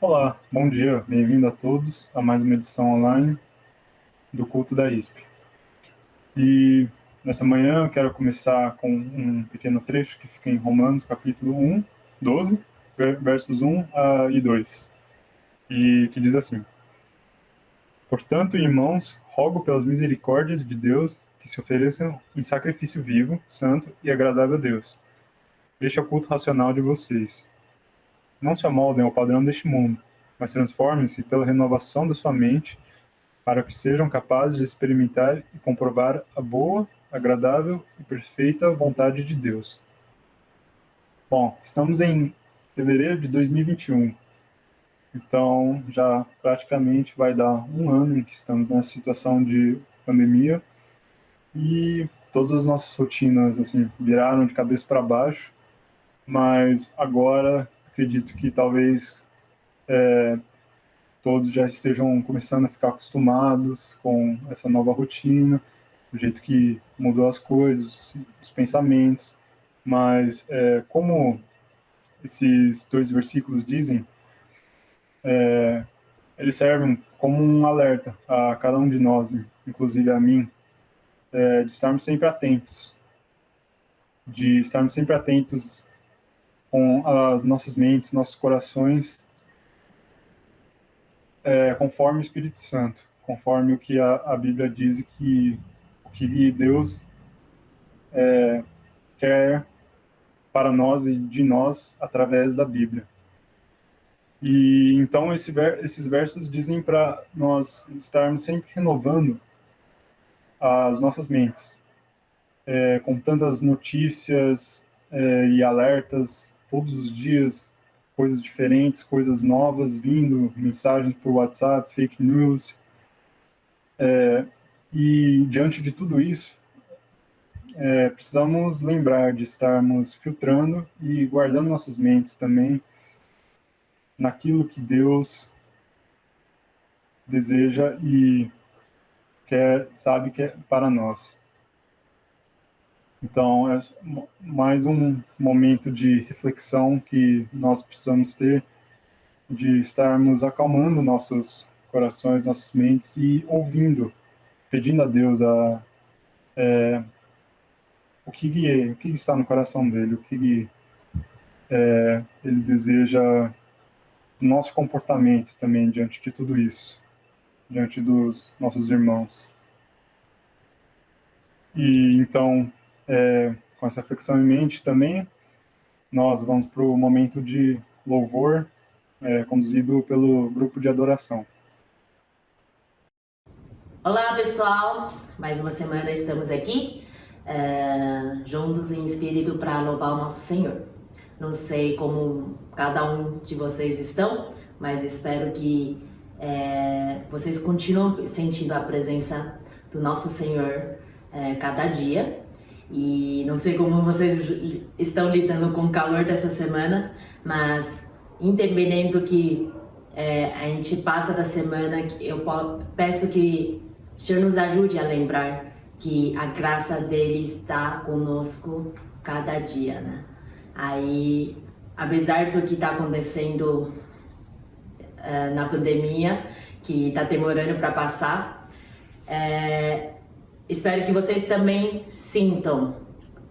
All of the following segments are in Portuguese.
Olá, bom dia, bem-vindo a todos a mais uma edição online do Culto da ISP. E nessa manhã eu quero começar com um pequeno trecho que fica em Romanos, capítulo 1, 12, versos 1 e 2, e que diz assim: Portanto, irmãos, rogo pelas misericórdias de Deus que se ofereçam em sacrifício vivo, santo e agradável a Deus. Este é o culto racional de vocês. Não se amoldem ao padrão deste mundo, mas transformem-se pela renovação da sua mente, para que sejam capazes de experimentar e comprovar a boa, agradável e perfeita vontade de Deus. Bom, estamos em fevereiro de 2021, então já praticamente vai dar um ano em que estamos nessa situação de pandemia e todas as nossas rotinas assim viraram de cabeça para baixo, mas agora acredito que talvez todos já estejam começando a ficar acostumados com essa nova rotina, o jeito que mudou as coisas, os pensamentos, mas como esses dois versículos dizem, eles servem como um alerta a cada um de nós, inclusive a mim, de estarmos sempre atentos, com as nossas mentes, nossos corações, conforme o Espírito Santo, conforme o que a Bíblia diz o que Deus quer para nós e de nós através da Bíblia. E então esses versos dizem para nós estarmos sempre renovando as nossas mentes, com tantas notícias e alertas todos os dias, coisas diferentes, coisas novas vindo, mensagens por WhatsApp, fake news. E diante de tudo isso, precisamos lembrar de estarmos filtrando e guardando nossas mentes também naquilo que Deus deseja e sabe que é para nós. Então, é mais um momento de reflexão que nós precisamos ter, de estarmos acalmando nossos corações, nossas mentes e ouvindo, pedindo a Deus o que está no coração dele, o que ele deseja do nosso comportamento também diante de tudo isso, diante dos nossos irmãos. E então, com essa reflexão em mente também, nós vamos para o momento de louvor, conduzido pelo grupo de adoração. Olá pessoal, mais uma semana estamos aqui juntos em espírito para louvar o nosso Senhor. Não sei como cada um de vocês estão, mas espero que vocês continuem sentindo a presença do nosso Senhor cada dia. E não sei como vocês estão lidando com o calor dessa semana, mas independente do que a gente passa da semana, eu peço que o Senhor nos ajude a lembrar que a graça dele está conosco cada dia, né? Aí, apesar do que está acontecendo na pandemia, que está demorando para passar, espero que vocês também sintam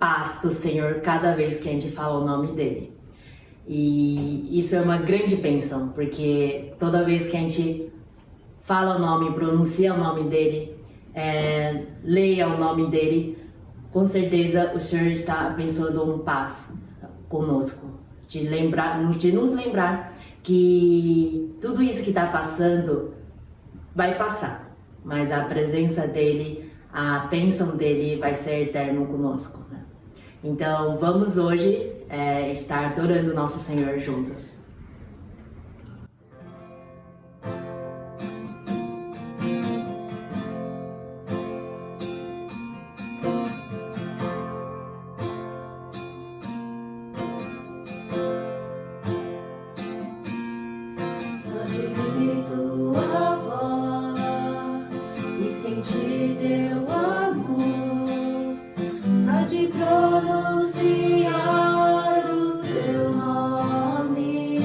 paz do Senhor cada vez que a gente fala o nome dele. E isso é uma grande bênção, porque toda vez que a gente fala o nome, pronuncia o nome dele, leia o nome dele, com certeza o Senhor está abençoando paz conosco, de nos lembrar que tudo isso que está passando vai passar, mas a presença dele, a bênção dele vai ser eterno conosco, né? Então vamos hoje estar adorando nosso Senhor juntos. Sentir teu amor, só de pronunciar o teu nome.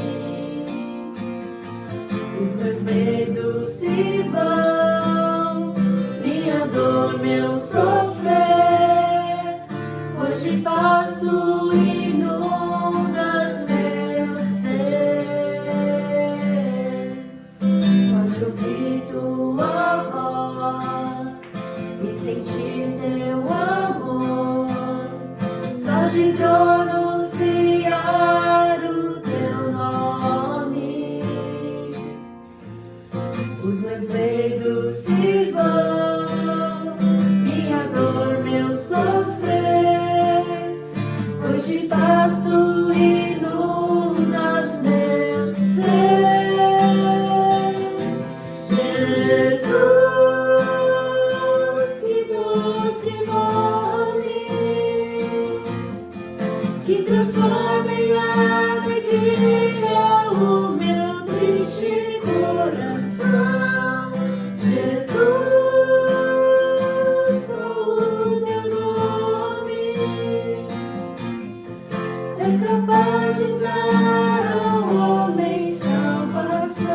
capaz de dar ao homem salvação.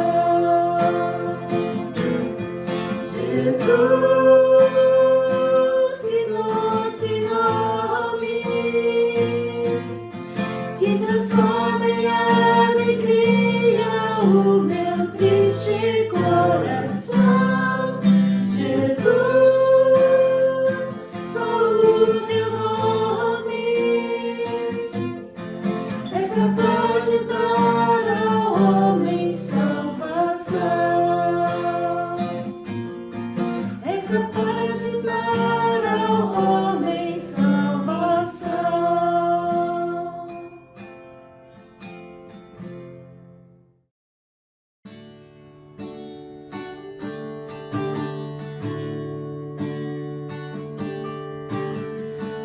Jesus, que doce nome, que transforma em alegria o meu triste coração. Jesus, só o teu nome é capaz de dar ao homem salvação. É capaz de dar ao homem salvação.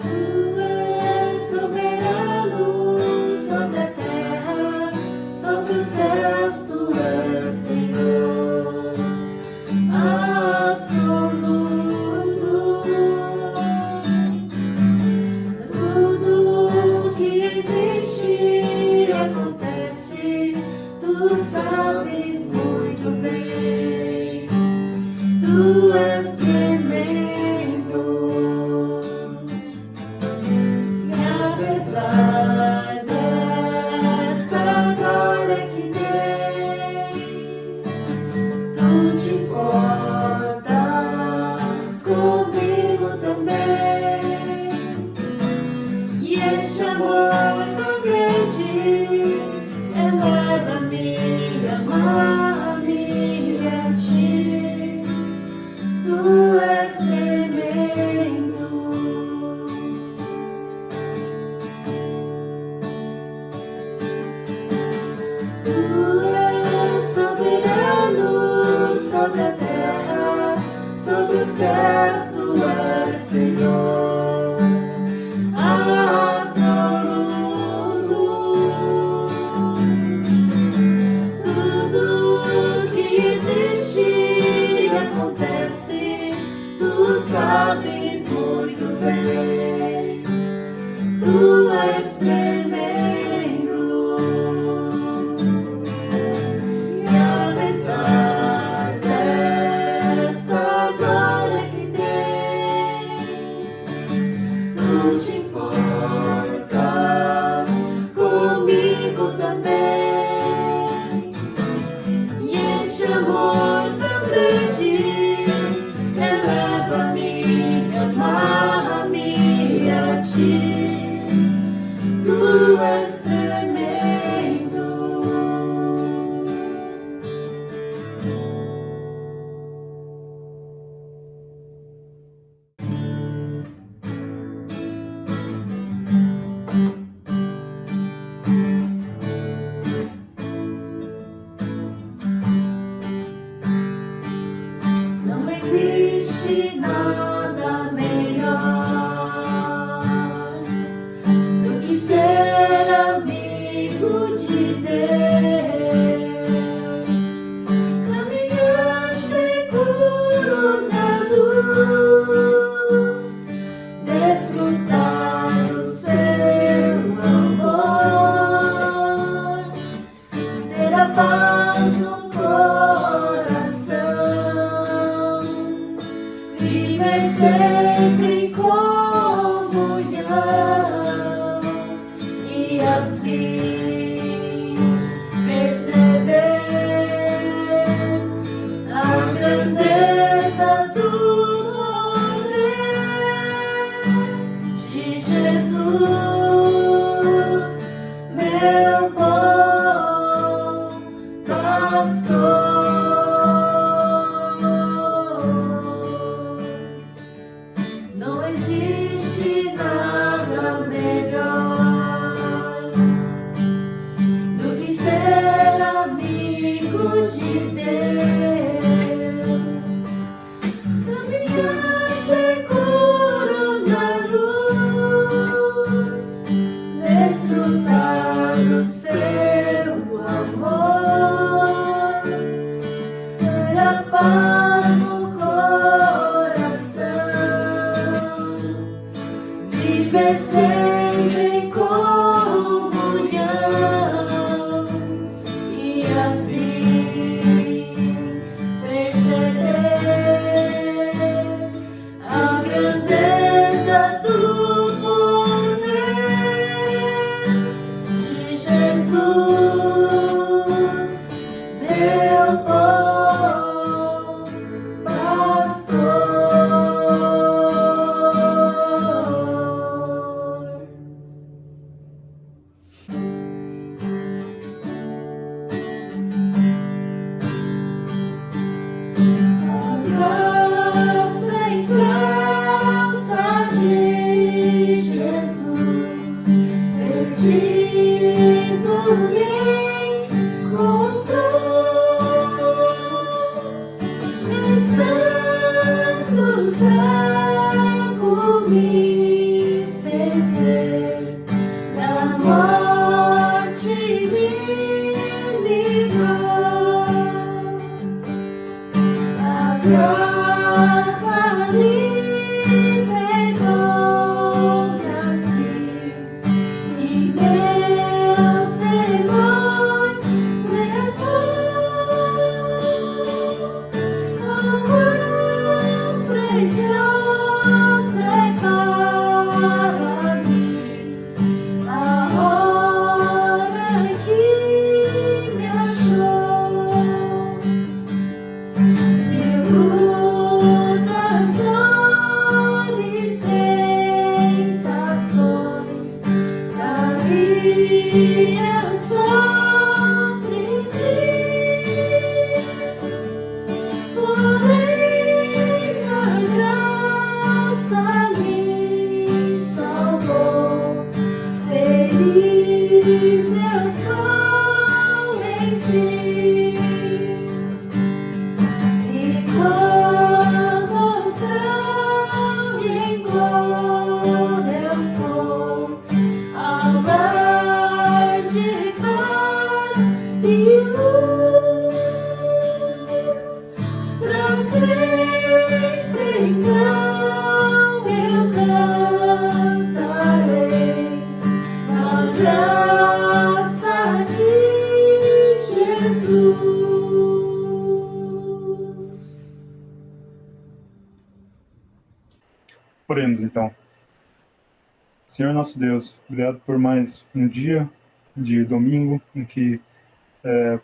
Tu és soberano sobre a terra, sobre os céus, tu és Senhor absoluto. Tudo que existe acontece, tu sabes muito bem. Tu és tremendo. E apesar desta glória que tens, tu te importas comigo também. E este amor tão grande eleva-me, ama-me a ti. Tu és tremendo. Tu és soberano sobre a terra, sobre os céus, tu és Senhor absoluto. Tudo que existe acontece, tu sabes muito bem. Tu és tremendo. E apesar desta glória que tens, tu te importas comigo também. E este amor tão grande eleva-me, ama-me a ti. Tu és tremendo. Não existe nada melhor do que ser amigo de Deus, caminhar seguro na luz, desfrutar do seu amor, ter a paz no coração, viver sempre em comunhão e assim perceber a grandeza do poder de Jesus, meu bom pastor. Não existe nada melhor do que ser amigo de Deus, caminhar seguro na luz, desfrutar do seu amor, ter a paz no coração, viver sempre em comunhão meu bom pastor. A graça excelsa de Jesus, perdido me encontrou, estando cego me fez ver, da morte me livrou. A graça libertou-me assim, e meu temor levou. Oh, quão preciosa é para mim a hora que me achou. Mil lutas, dores, tentações caíram sobre mim, porém a graça me salvou. Feliz eu sou, enfim. E quando o céu e em glória eu for, ao lar de paz e luz, pra sempre então eu cantarei na graça de Jesus. Oremos então. Senhor nosso Deus, obrigado por mais um dia de domingo em que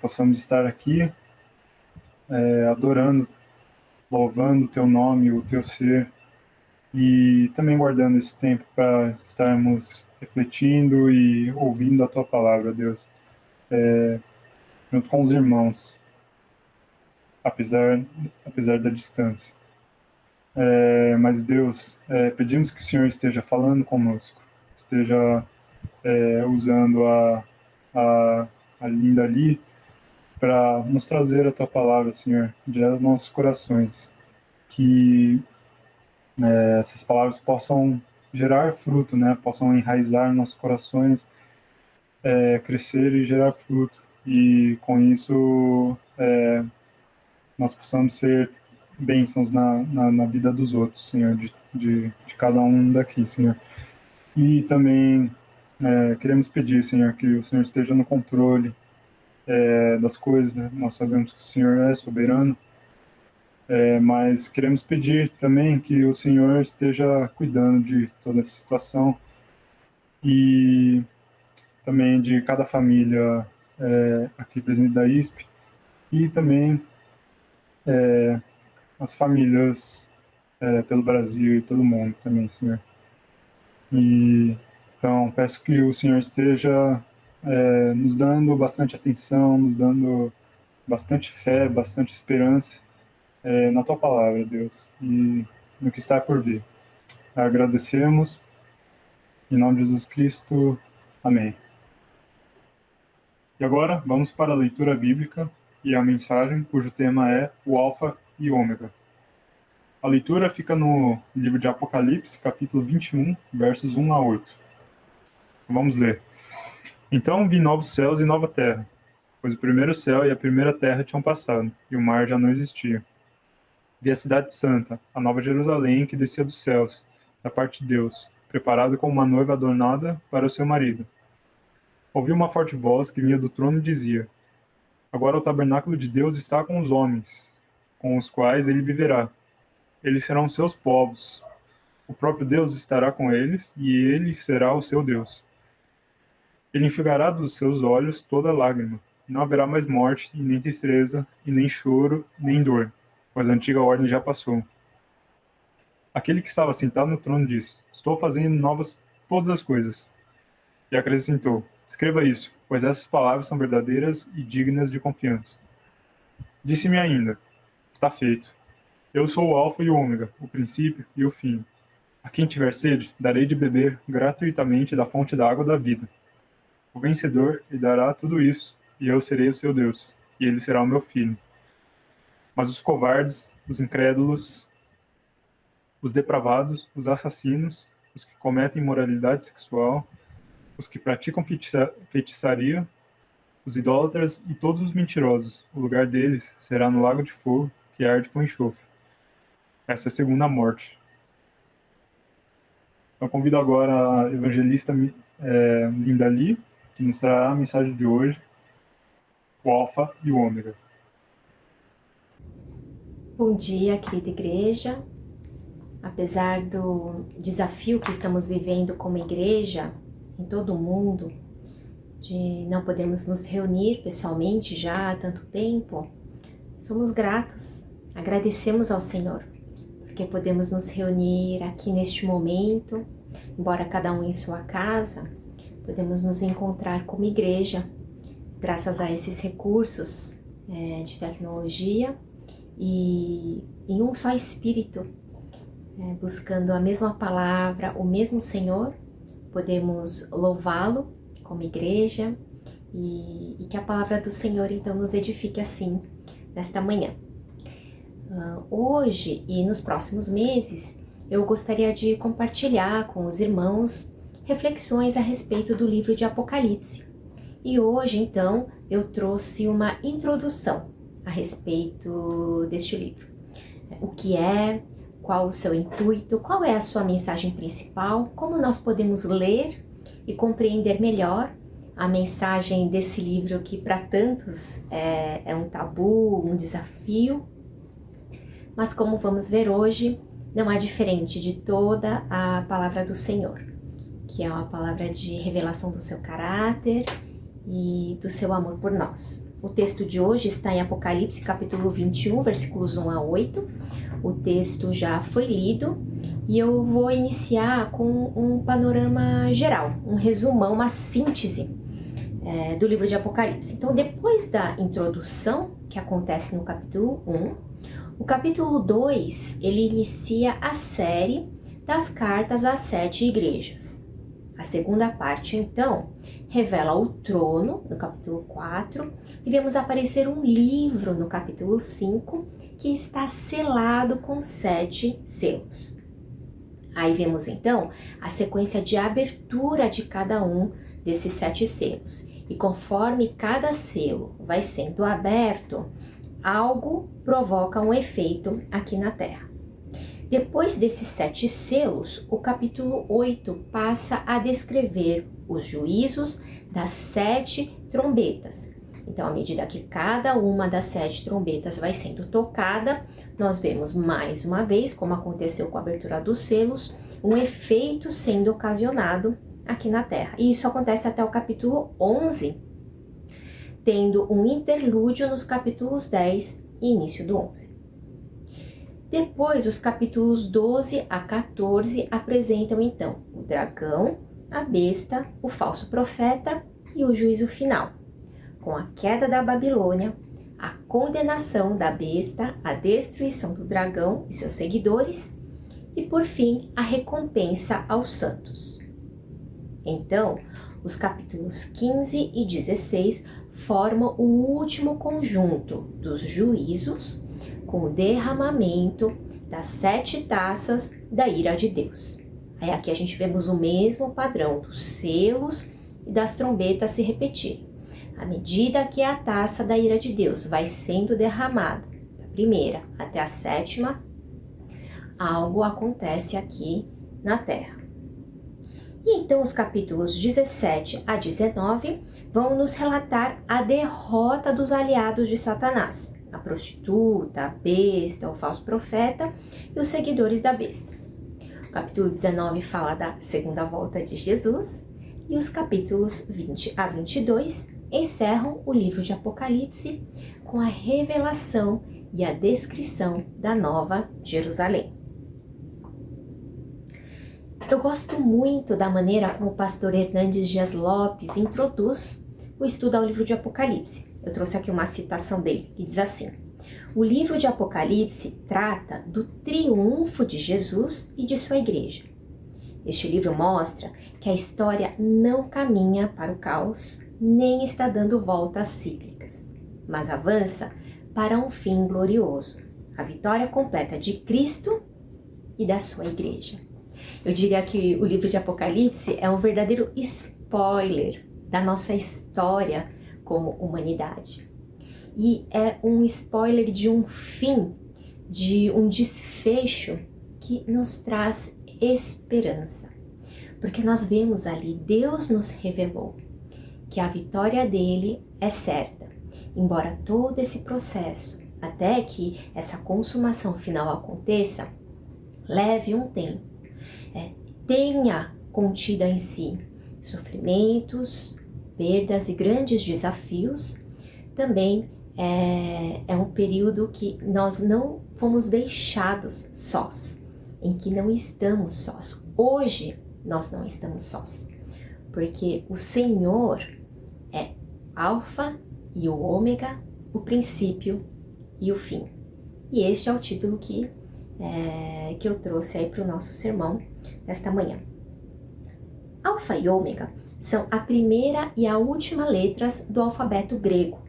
possamos estar aqui adorando, louvando o Teu nome, o Teu ser, e também guardando esse tempo para estarmos refletindo e ouvindo a Tua palavra, Deus, junto com os irmãos, apesar da distância. Mas Deus, pedimos que o Senhor esteja falando conosco, esteja usando a Linda ali para nos trazer a Tua palavra, Senhor, direto aos nossos corações, que essas palavras possam gerar fruto, né? Possam enraizar nos nossos corações, crescer e gerar fruto, e com isso nós possamos ser bênçãos na vida dos outros, Senhor, de cada um daqui, Senhor. E também queremos pedir, Senhor, que o Senhor esteja no controle das coisas, né? Nós sabemos que o Senhor é soberano, mas queremos pedir também que o Senhor esteja cuidando de toda essa situação e também de cada família aqui presente da ISP, e também as famílias pelo Brasil e pelo mundo também, Senhor. E então peço que o Senhor esteja nos dando bastante atenção, nos dando bastante fé, bastante esperança na Tua palavra, Deus, e no que está por vir. Agradecemos, em nome de Jesus Cristo, amém. E agora vamos para a leitura bíblica e a mensagem, cujo tema é o Alfa e Ômega. A leitura fica no livro de Apocalipse, capítulo 21, versos 1 a 8. Vamos ler. Então vi novos céus e nova terra, pois o primeiro céu e a primeira terra tinham passado, e o mar já não existia. Vi a cidade santa, a nova Jerusalém, que descia dos céus, da parte de Deus, preparada como uma noiva adornada para o seu marido. Ouvi uma forte voz que vinha do trono e dizia: Agora o tabernáculo de Deus está com os homens, com os quais ele viverá. Eles serão seus povos. O próprio Deus estará com eles, e ele será o seu Deus. Ele enxugará dos seus olhos toda lágrima, e não haverá mais morte, e nem tristeza, e nem choro, nem dor, pois a antiga ordem já passou. Aquele que estava sentado no trono disse: Estou fazendo novas todas as coisas. E acrescentou: Escreva isso, pois essas palavras são verdadeiras e dignas de confiança. Disse-me ainda: Está feito. Eu sou o Alfa e o Ômega, o princípio e o fim. A quem tiver sede, darei de beber gratuitamente da fonte da água da vida. O vencedor lhe dará tudo isso, e eu serei o seu Deus, e ele será o meu filho. Mas os covardes, os incrédulos, os depravados, os assassinos, os que cometem imoralidade sexual, os que praticam feitiçaria, os idólatras e todos os mentirosos, o lugar deles será no lago de fogo que arde com enxofre. Essa é a segunda morte. Então convido agora a evangelista Linda Lee, que nos trará a mensagem de hoje, o Alfa e o Ômega. Bom dia, querida igreja. Apesar do desafio que estamos vivendo como igreja em todo o mundo, de não podermos nos reunir pessoalmente já há tanto tempo, somos gratos, agradecemos ao Senhor, porque podemos nos reunir aqui neste momento, embora cada um em sua casa, podemos nos encontrar como igreja, graças a esses recursos de tecnologia e em um só Espírito, buscando a mesma palavra, o mesmo Senhor, podemos louvá-lo como igreja e que a palavra do Senhor então nos edifique assim nesta manhã. Hoje e nos próximos meses eu gostaria de compartilhar com os irmãos reflexões a respeito do livro de Apocalipse. E hoje então eu trouxe uma introdução a respeito deste livro. O que é, qual o seu intuito, qual é a sua mensagem principal, como nós podemos ler e compreender melhor a mensagem desse livro que para tantos é um tabu, um desafio, mas como vamos ver hoje, não é diferente de toda a palavra do Senhor, que é uma palavra de revelação do seu caráter e do seu amor por nós. O texto de hoje está em Apocalipse capítulo 21, versículos 1 a 8. O texto já foi lido e eu vou iniciar com um panorama geral, um resumão, uma síntese do livro de Apocalipse. Então, depois da introdução, que acontece no capítulo 1, o capítulo 2, ele inicia a série das cartas às 7 igrejas. A segunda parte, então, revela o trono, no capítulo 4, e vemos aparecer um livro, no capítulo 5, que está selado com 7 selos. Aí vemos, então, a sequência de abertura de cada um desses 7 selos. E conforme cada selo vai sendo aberto, algo provoca um efeito aqui na Terra. Depois desses 7 selos, o capítulo 8 passa a descrever os juízos das 7 trombetas. Então, à medida que cada uma das 7 trombetas vai sendo tocada, nós vemos mais uma vez, como aconteceu com a abertura dos selos, um efeito sendo ocasionado aqui na Terra. E isso acontece até o capítulo 11, tendo um interlúdio nos capítulos 10 e início do 11. Depois, os capítulos 12 a 14 apresentam, então, o dragão, a besta, o falso profeta e o juízo final, com a queda da Babilônia, a condenação da besta, a destruição do dragão e seus seguidores e, por fim, a recompensa aos santos. Então, os capítulos 15 e 16 formam o último conjunto dos juízos com o derramamento das 7 taças da ira de Deus. Aí aqui a gente vemos o mesmo padrão dos selos e das trombetas se repetirem. À medida que a taça da ira de Deus vai sendo derramada, da primeira até a 7ª, algo acontece aqui na Terra. E então os capítulos 17 a 19 vão nos relatar a derrota dos aliados de Satanás, a prostituta, a besta, o falso profeta e os seguidores da besta. O capítulo 19 fala da segunda volta de Jesus e os capítulos 20 a 22 encerram o livro de Apocalipse com a revelação e a descrição da Nova Jerusalém. Eu gosto muito da maneira como o pastor Hernandes Dias Lopes introduz o estudo ao livro de Apocalipse. Eu trouxe aqui uma citação dele, que diz assim: o livro de Apocalipse trata do triunfo de Jesus e de sua igreja. Este livro mostra que a história não caminha para o caos, nem está dando voltas cíclicas, mas avança para um fim glorioso, a vitória completa de Cristo e da sua igreja. Eu diria que o livro de Apocalipse é um verdadeiro spoiler da nossa história como humanidade. E é um spoiler de um fim, de um desfecho que nos traz esperança. Porque nós vemos ali, Deus nos revelou que a vitória dele é certa, embora todo esse processo, até que essa consumação final aconteça, leve um tempo, tenha contida em si sofrimentos, perdas e grandes desafios. Também é um período que nós não fomos deixados sós, em que não estamos sós. Hoje nós não estamos sós, porque o Senhor é Alfa e o Ômega, o princípio e o fim. E este é o título que eu trouxe aí para o nosso sermão desta manhã. Alfa e Ômega são a primeira e a última letras do alfabeto grego.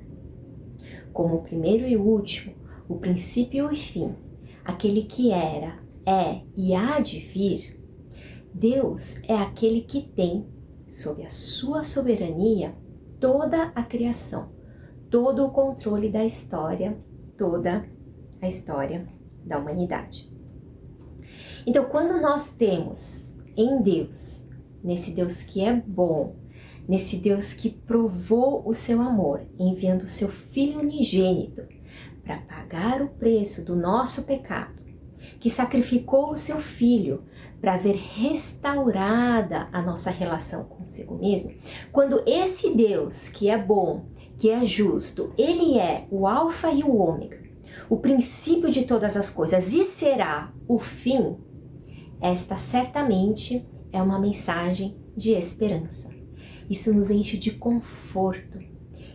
Como o primeiro e o último, o princípio e o fim, aquele que era, é e há de vir, Deus é aquele que tem, sob a sua soberania, toda a criação, todo o controle da história, toda a história da humanidade. Então, quando nós temos em Deus, nesse Deus que é bom, nesse Deus que provou o seu amor, enviando o seu Filho unigênito para pagar o preço do nosso pecado, que sacrificou o seu Filho para ver restaurada a nossa relação consigo mesmo, quando esse Deus que é bom, que é justo, ele é o Alfa e o Ômega, o princípio de todas as coisas e será o fim, esta certamente é uma mensagem de esperança. Isso nos enche de conforto,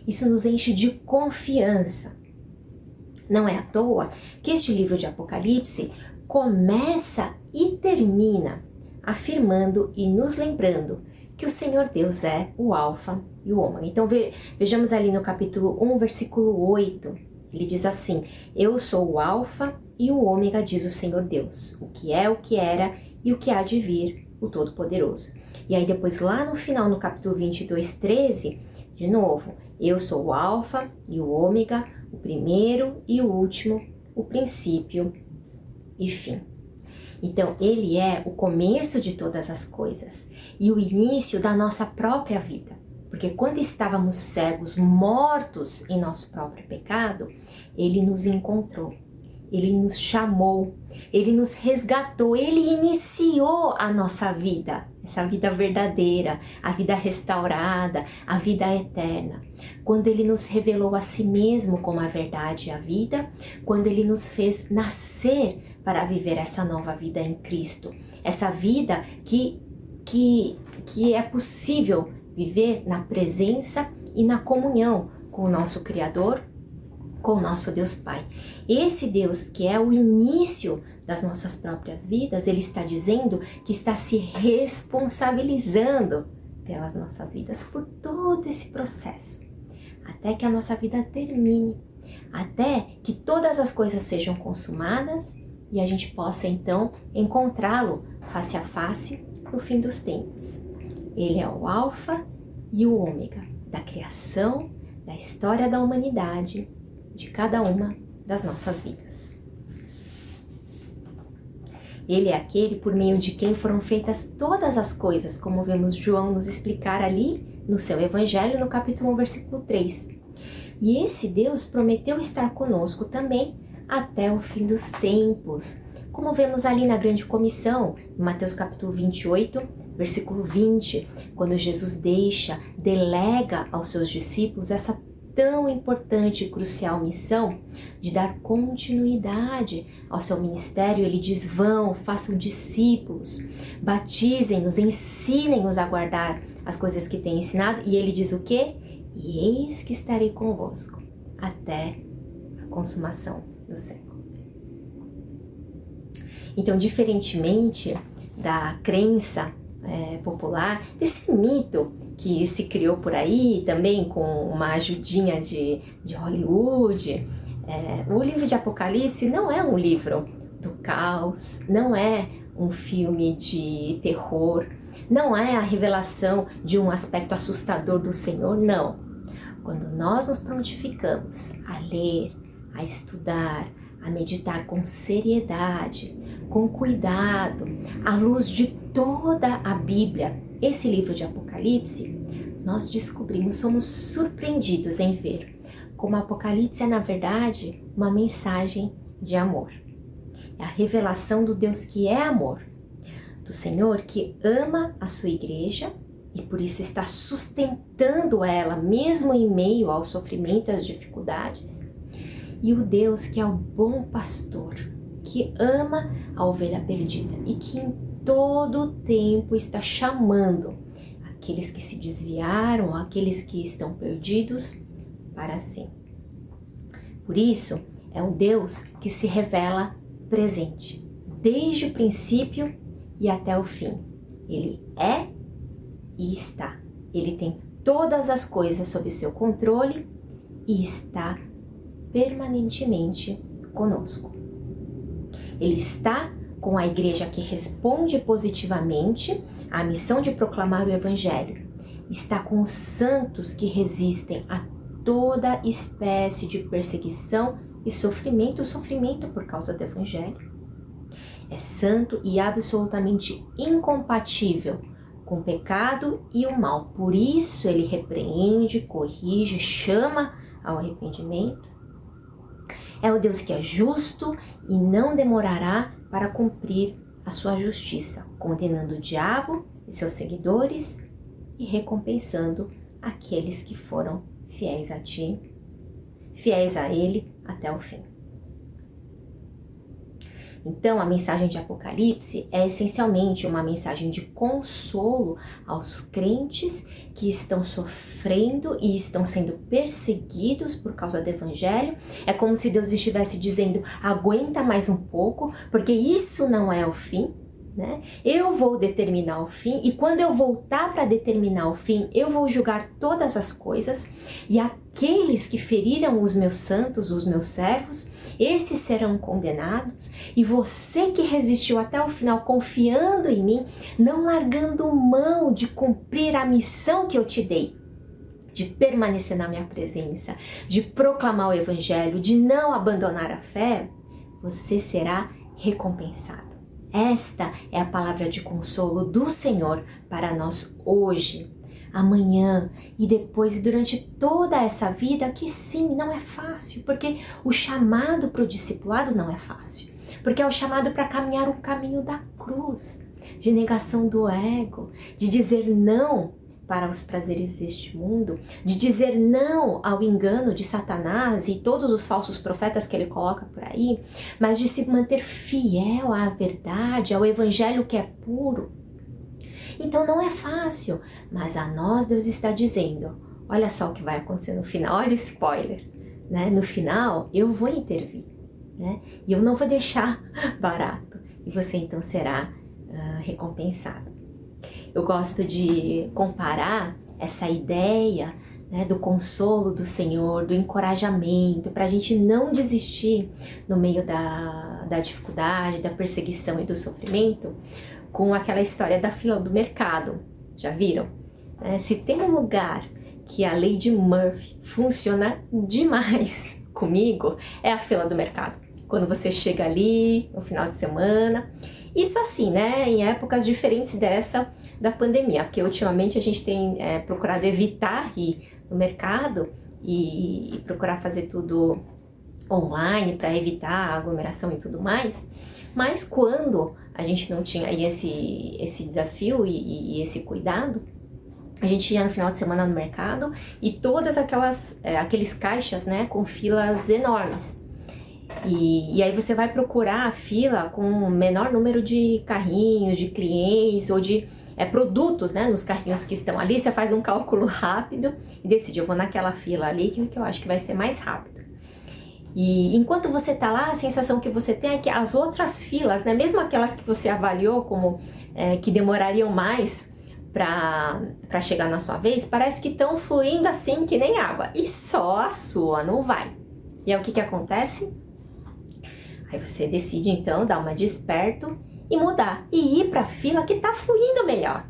isso nos enche de confiança. Não é à toa que este livro de Apocalipse começa e termina afirmando e nos lembrando que o Senhor Deus é o Alfa e o Ômega. Então vejamos ali no capítulo 1, versículo 8, ele diz assim: eu sou o Alfa e o Ômega, diz o Senhor Deus, o que é, o que era e o que há de vir, o Todo-Poderoso. E aí depois lá no final, no capítulo 22, 13, de novo, eu sou o Alfa e o Ômega, o primeiro e o último, o princípio e fim. Então, ele é o começo de todas as coisas e o início da nossa própria vida. Porque quando estávamos cegos, mortos em nosso próprio pecado, ele nos encontrou, ele nos chamou, ele nos resgatou, ele iniciou a nossa vida, essa vida verdadeira, a vida restaurada, a vida eterna. Quando ele nos revelou a si mesmo como a verdade e a vida, quando ele nos fez nascer para viver essa nova vida em Cristo, essa vida que é possível viver na presença e na comunhão com o nosso Criador, com o nosso Deus Pai. Esse Deus que é o início das nossas próprias vidas, ele está dizendo que está se responsabilizando pelas nossas vidas, por todo esse processo, até que a nossa vida termine, até que todas as coisas sejam consumadas e a gente possa então encontrá-lo face a face no fim dos tempos. Ele é o Alfa e o Ômega da criação, da história da humanidade, de cada uma das nossas vidas. Ele é aquele por meio de quem foram feitas todas as coisas, como vemos João nos explicar ali no seu Evangelho, no capítulo 1, versículo 3. E esse Deus prometeu estar conosco também até o fim dos tempos, Como vemos ali na grande comissão, em Mateus capítulo 28, versículo 20, quando Jesus delega aos seus discípulos essa tão importante e crucial missão de dar continuidade ao seu ministério. Ele diz: vão, façam discípulos, batizem-nos, ensinem-nos a guardar as coisas que têm ensinado. E ele diz o quê? E eis que estarei convosco até a consumação do século. Então, diferentemente da crença popular, desse mito que se criou por aí, também com uma ajudinha de Hollywood, o livro de Apocalipse não é um livro do caos, não é um filme de terror, não é a revelação de um aspecto assustador do Senhor, não. Quando nós nos prontificamos a ler, a estudar, a meditar com seriedade, com cuidado, à luz de toda a Bíblia, esse livro de Apocalipse, nós descobrimos, somos surpreendidos em ver como Apocalipse é, na verdade, uma mensagem de amor. É a revelação do Deus que é amor, do Senhor que ama a sua igreja e por isso está sustentando ela, mesmo em meio ao sofrimento e às dificuldades, e o Deus que é o bom pastor, que ama a ovelha perdida e que em todo o tempo está chamando aqueles que se desviaram, aqueles que estão perdidos, para si. Por isso, é um Deus que se revela presente, desde o princípio e até o fim. Ele é e está. Ele tem todas as coisas sob seu controle e está permanentemente conosco. Ele está com a igreja que responde positivamente à missão de proclamar o Evangelho. Está com os santos que resistem a toda espécie de perseguição e sofrimento por causa do Evangelho. É santo e absolutamente incompatível com o pecado e o mal. Por isso ele repreende, corrige, chama ao arrependimento. É o Deus que é justo e não demorará para cumprir a sua justiça, condenando o diabo e seus seguidores e recompensando aqueles que foram fiéis a ti, fiéis a ele até o fim. Então, a mensagem de Apocalipse é essencialmente uma mensagem de consolo aos crentes que estão sofrendo e estão sendo perseguidos por causa do Evangelho. É como se Deus estivesse dizendo: aguenta mais um pouco, porque isso não é o fim, né? Eu vou determinar o fim, e quando eu voltar para determinar o fim, eu vou julgar todas as coisas, e aqueles que feriram os meus santos, os meus servos, esses serão condenados, e você que resistiu até o final confiando em mim, não largando mão de cumprir a missão que eu te dei, de permanecer na minha presença, de proclamar o Evangelho, de não abandonar a fé, você será recompensado. Esta é a palavra de consolo do Senhor para nós hoje, amanhã e depois e durante toda essa vida, que sim, não é fácil, porque o chamado para o discipulado não é fácil, porque é o chamado para caminhar o caminho da cruz, de negação do ego, de dizer não para os prazeres deste mundo, de dizer não ao engano de Satanás e todos os falsos profetas que ele coloca por aí, mas de se manter fiel à verdade, ao Evangelho que é puro. Então não é fácil, mas a nós Deus está dizendo: olha só o que vai acontecer no final, olha o spoiler, né? No final eu vou intervir, né? E eu não vou deixar barato, e você então será recompensado. Eu gosto de comparar essa ideia, né, do consolo do Senhor, do encorajamento, para a gente não desistir no meio da dificuldade, da perseguição e do sofrimento, com aquela história da fila do mercado. Já viram? Se tem um lugar que a lei de Murphy funciona demais comigo, é a fila do mercado. Quando você chega ali no final de semana, isso assim, né, em épocas diferentes dessa da pandemia, porque ultimamente a gente tem procurado evitar ir no mercado e procurar fazer tudo online para evitar a aglomeração e tudo mais, mas quando a gente não tinha aí esse desafio e esse cuidado, a gente ia no final de semana no mercado e todas aqueles caixas, né, com filas enormes. E aí você vai procurar a fila com o menor número de carrinhos, de clientes ou de produtos, né, nos carrinhos que estão ali. Você faz um cálculo rápido e decide, eu vou naquela fila ali que eu acho que vai ser mais rápido. E enquanto você tá lá, a sensação que você tem é que as outras filas, né, mesmo aquelas que você avaliou como que demorariam mais para chegar na sua vez, parece que estão fluindo assim que nem água. E só a sua não vai. E aí o que acontece? Aí você decide então dar uma de esperto e mudar. E ir para a fila que tá fluindo melhor.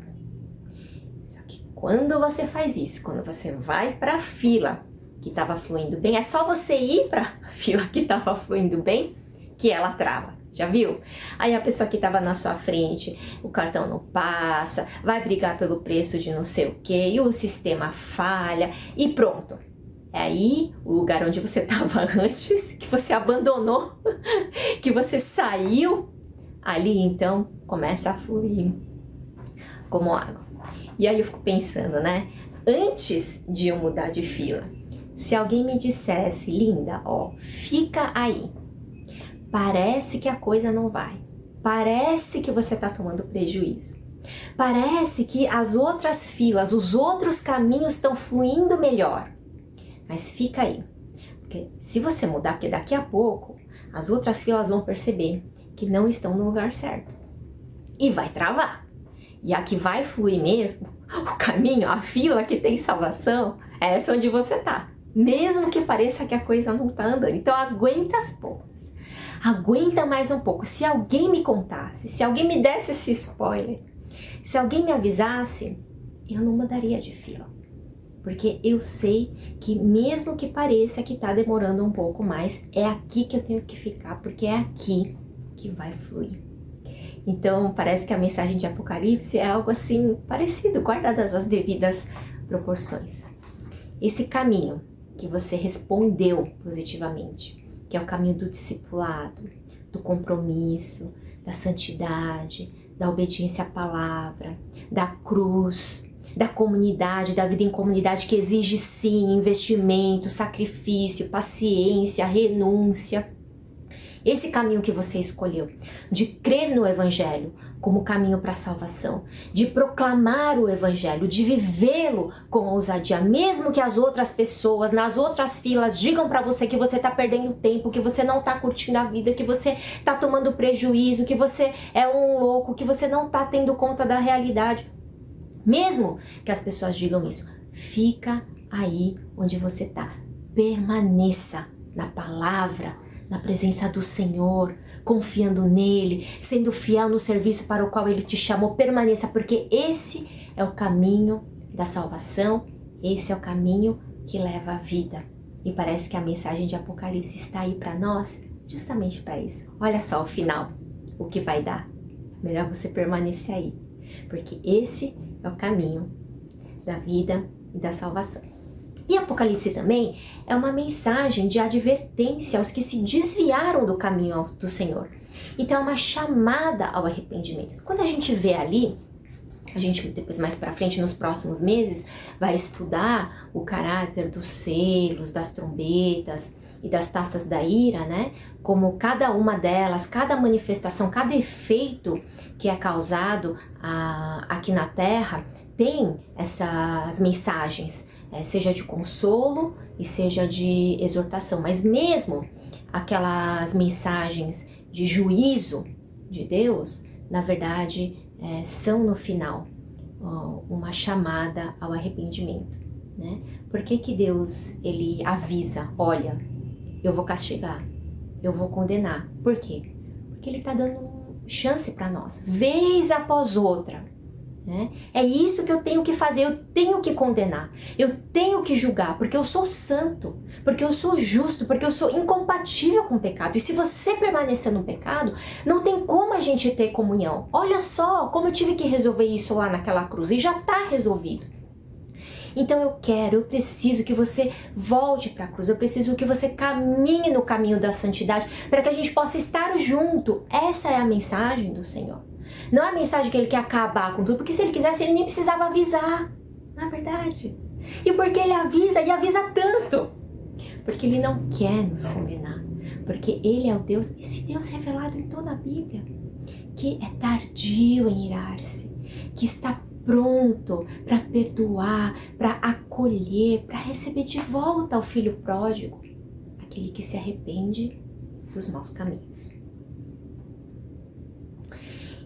Só que quando você faz isso, quando você vai para a fila que estava fluindo bem, é só você ir para a fila que estava fluindo bem que ela trava. Já viu? Aí a pessoa que estava na sua frente, o cartão não passa, vai brigar pelo preço de não sei o que, e o sistema falha e pronto. É aí o lugar onde você estava antes, que você abandonou, que você saiu, ali então começa a fluir como água. E aí eu fico pensando, né? Antes de eu mudar de fila, se alguém me dissesse, linda, ó, fica aí. Parece que a coisa não vai. Parece que você está tomando prejuízo. Parece que as outras filas, os outros caminhos estão fluindo melhor. Mas fica aí. Porque se você mudar, porque daqui a pouco as outras filas vão perceber que não estão no lugar certo. E vai travar. E a que vai fluir mesmo, o caminho, a fila que tem salvação, é essa onde você tá. Mesmo que pareça que a coisa não tá andando. Então aguenta as pontas. Aguenta mais um pouco. Se alguém me contasse, se alguém me desse esse spoiler, se alguém me avisasse, eu não mudaria de fila. Porque eu sei que mesmo que pareça que tá demorando um pouco mais, é aqui que eu tenho que ficar, porque é aqui que vai fluir. Então parece que a mensagem de Apocalipse é algo assim parecido, guardadas as devidas proporções. Esse caminho que você respondeu positivamente, que é o caminho do discipulado, do compromisso, da santidade, da obediência à palavra, da cruz, da comunidade, da vida em comunidade, que exige sim investimento, sacrifício, paciência, renúncia. Esse caminho que você escolheu, de crer no Evangelho como caminho para a salvação, de proclamar o Evangelho, de vivê-lo com ousadia, mesmo que as outras pessoas, nas outras filas, digam para você que você está perdendo tempo, que você não está curtindo a vida, que você está tomando prejuízo, que você é um louco, que você não está tendo conta da realidade. Mesmo que as pessoas digam isso, fica aí onde você está. Permaneça na palavra, na presença do Senhor, confiando nele, sendo fiel no serviço para o qual ele te chamou. Permaneça, porque esse é o caminho da salvação, esse é o caminho que leva à vida. E parece que a mensagem de Apocalipse está aí para nós, justamente para isso. Olha só o final, o que vai dar. Melhor você permanecer aí, porque esse é o caminho da vida e da salvação. E Apocalipse também é uma mensagem de advertência aos que se desviaram do caminho do Senhor. Então é uma chamada ao arrependimento. Quando a gente vê ali, a gente depois mais para frente, nos próximos meses, vai estudar o caráter dos selos, das trombetas e das taças da ira, né? Como cada uma delas, cada manifestação, cada efeito que é causado aqui na Terra tem essas mensagens, seja de consolo e seja de exortação, mas mesmo aquelas mensagens de juízo de Deus, na verdade, são no final uma chamada ao arrependimento, né? Por que que Deus, ele avisa, olha, eu vou castigar, eu vou condenar. Por quê? Porque ele está dando chance para nós, vez após outra. É isso que eu tenho que fazer, eu tenho que condenar, eu tenho que julgar, porque eu sou santo, porque eu sou justo, porque eu sou incompatível com o pecado. E se você permanecer no pecado, não tem como a gente ter comunhão. Olha só como eu tive que resolver isso lá naquela cruz, e já está resolvido. Então eu preciso que você volte para a cruz, eu preciso que você caminhe no caminho da santidade, para que a gente possa estar junto. Essa é a mensagem do Senhor. Não é a mensagem que ele quer acabar com tudo, porque se ele quisesse, ele nem precisava avisar, na verdade. E porque ele avisa, e avisa tanto? Porque ele não quer nos condenar, porque ele é o Deus, esse Deus revelado em toda a Bíblia, que é tardio em irar-se, que está pronto para perdoar, para acolher, para receber de volta o filho pródigo, aquele que se arrepende dos maus caminhos.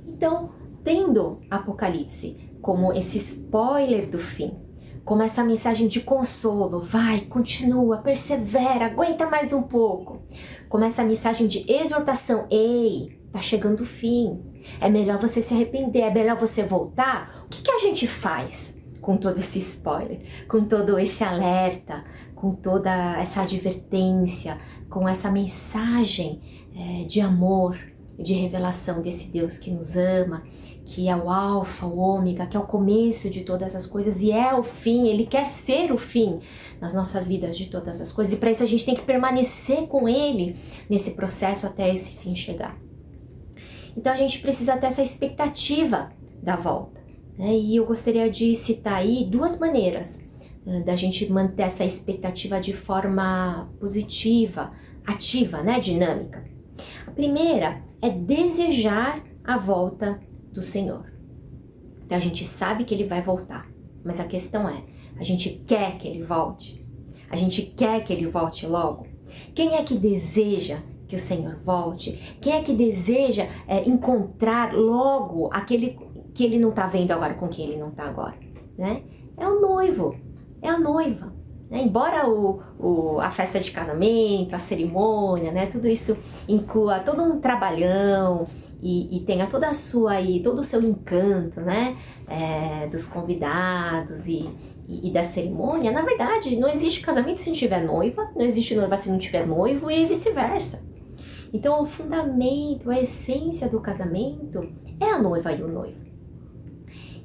Então, tendo Apocalipse como esse spoiler do fim, como essa mensagem de consolo, vai, continua, persevera, aguenta mais um pouco, como essa mensagem de exortação, ei, tá chegando o fim, é melhor você se arrepender, é melhor você voltar. O que a gente faz com todo esse spoiler, com todo esse alerta, com toda essa advertência, com essa mensagem de amor, de revelação desse Deus que nos ama, que é o alfa, o ômega, que é o começo de todas as coisas e é o fim, ele quer ser o fim nas nossas vidas de todas as coisas, e para isso a gente tem que permanecer com ele nesse processo até esse fim chegar. Então a gente precisa ter essa expectativa da volta, né? E eu gostaria de citar aí duas maneiras da gente manter essa expectativa de forma positiva, ativa, né? Dinâmica. A primeira é desejar a volta do Senhor. Então a gente sabe que ele vai voltar, mas a questão é, a gente quer que ele volte? A gente quer que ele volte logo? Quem é que deseja que o Senhor volte? Quem é que deseja encontrar logo aquele que ele não está vendo agora com quem ele não está agora, né? É o noivo, é a noiva, né? Embora a festa de casamento, a cerimônia, né? Tudo isso inclua todo um trabalhão e tenha toda a sua aí, todo o seu encanto, né? Dos convidados e da cerimônia. Na verdade, não existe casamento se não tiver noiva, não existe noiva se não tiver noivo e vice-versa. Então, o fundamento, a essência do casamento é a noiva e o noivo.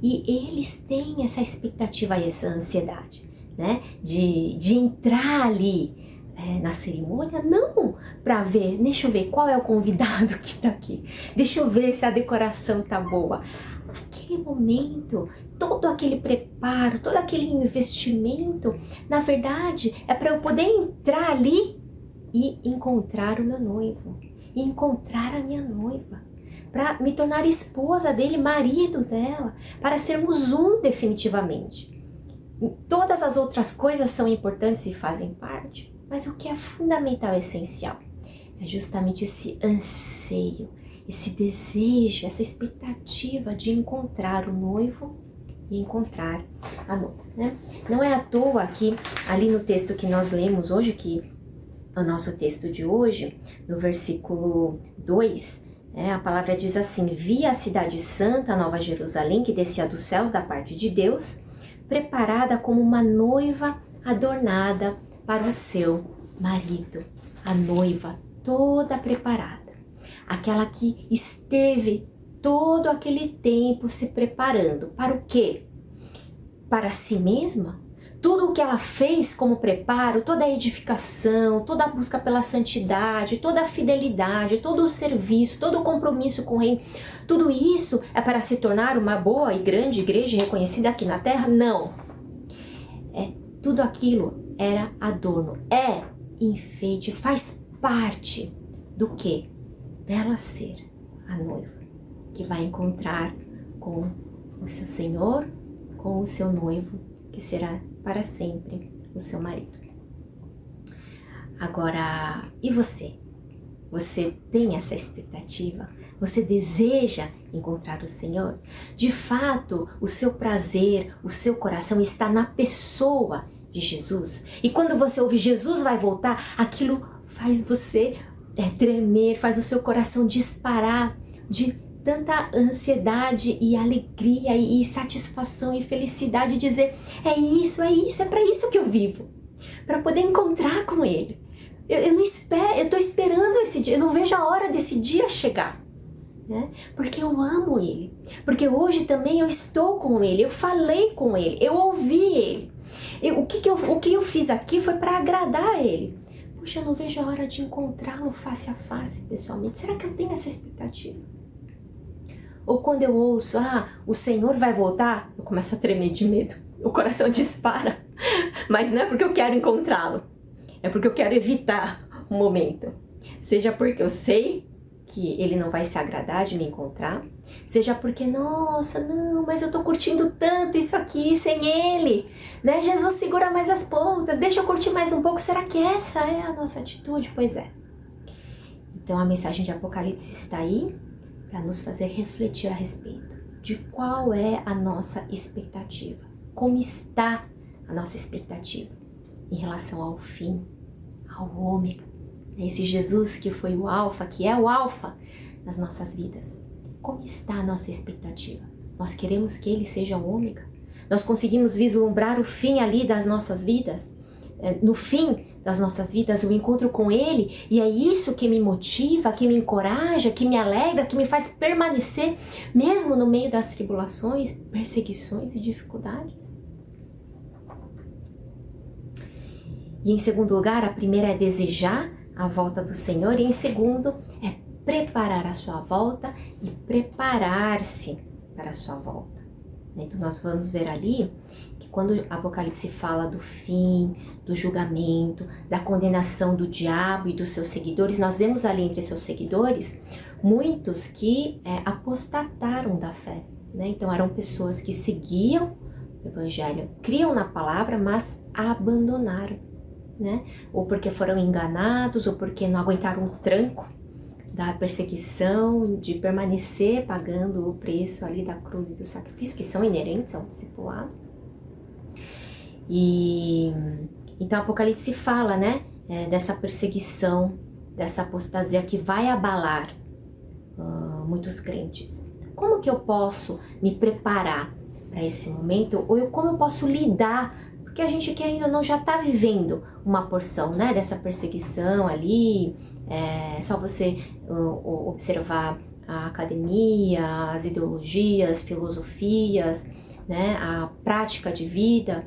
E eles têm essa expectativa e essa ansiedade, né? De entrar ali na cerimônia, não para ver, deixa eu ver qual é o convidado que tá aqui, deixa eu ver se a decoração tá boa. Aquele momento, todo aquele preparo, todo aquele investimento, na verdade, é para eu poder entrar ali e encontrar o meu noivo, e encontrar a minha noiva, para me tornar esposa dele, marido dela, para sermos um definitivamente. Todas as outras coisas são importantes e fazem parte, mas o que é fundamental e essencial é justamente esse anseio, esse desejo, essa expectativa de encontrar o noivo e encontrar a noiva, né? Não é à toa que ali no texto que nós lemos hoje, que o nosso texto de hoje, no versículo 2, a palavra diz assim: vi a cidade santa, a Nova Jerusalém, que descia dos céus da parte de Deus, preparada como uma noiva adornada para o seu marido. A noiva toda preparada, aquela que esteve todo aquele tempo se preparando. Para o quê? Para si mesma? Tudo o que ela fez como preparo, toda a edificação, toda a busca pela santidade, toda a fidelidade, todo o serviço, todo o compromisso com o reino, tudo isso é para se tornar uma boa e grande igreja reconhecida aqui na terra? Não. Tudo aquilo era adorno, é enfeite, faz parte do quê? Dela ser a noiva, que vai encontrar com o seu Senhor, com o seu noivo, que será para sempre o seu marido. Agora, e você? Você tem essa expectativa? Você deseja encontrar o Senhor? De fato, o seu prazer, o seu coração está na pessoa de Jesus. E quando você ouve Jesus vai voltar, aquilo faz você tremer, faz o seu coração disparar de tanta ansiedade e alegria e satisfação e felicidade, dizer, é isso, é para isso que eu vivo, para poder encontrar com Ele. Eu não espero, eu estou esperando esse dia, eu não vejo a hora desse dia chegar, né? Porque eu amo Ele, porque hoje também eu estou com Ele, eu falei com Ele, eu ouvi Ele. O que eu fiz aqui foi para agradar a Ele. Puxa, eu não vejo a hora de encontrá-lo face a face, pessoalmente. Será que eu tenho essa expectativa? Ou quando eu ouço, o Senhor vai voltar, eu começo a tremer de medo. O coração dispara. Mas não é porque eu quero encontrá-lo. É porque eu quero evitar o momento. Seja porque eu sei que Ele não vai se agradar de me encontrar. Seja porque, nossa, não, mas eu tô curtindo tanto isso aqui sem Ele. Né? Jesus, segura mais as pontas, deixa eu curtir mais um pouco. Será que essa é a nossa atitude? Pois é. Então a mensagem de Apocalipse está aí para nos fazer refletir a respeito de qual é a nossa expectativa. Como está a nossa expectativa em relação ao fim, ao ômega. Esse Jesus que foi o alfa, que é o alfa nas nossas vidas. Como está a nossa expectativa? Nós queremos que Ele seja o ômega? Nós conseguimos vislumbrar o fim ali das nossas vidas? No fim das nossas vidas, o encontro com Ele, e é isso que me motiva, que me encoraja, que me alegra, que me faz permanecer, mesmo no meio das tribulações, perseguições e dificuldades. E em segundo lugar, a primeira é desejar a volta do Senhor, e em segundo é preparar a sua volta e preparar-se para a sua volta. Então nós vamos ver ali que quando o Apocalipse fala do fim, do julgamento, da condenação do diabo e dos seus seguidores, nós vemos ali entre seus seguidores muitos que apostataram da fé. Né? Então eram pessoas que seguiam o Evangelho, criam na palavra, mas abandonaram. Né? Ou porque foram enganados, ou porque não aguentaram o tranco da perseguição, de permanecer pagando o preço ali da cruz e do sacrifício, que são inerentes ao discipulado. E então o Apocalipse fala, né, dessa perseguição, dessa apostasia que vai abalar muitos crentes. Como que eu posso me preparar para esse momento? Ou como eu posso lidar? Porque a gente, querendo ou não, já está vivendo uma porção, né, dessa perseguição ali. É só você observar a academia, as ideologias, filosofias, né, a prática de vida.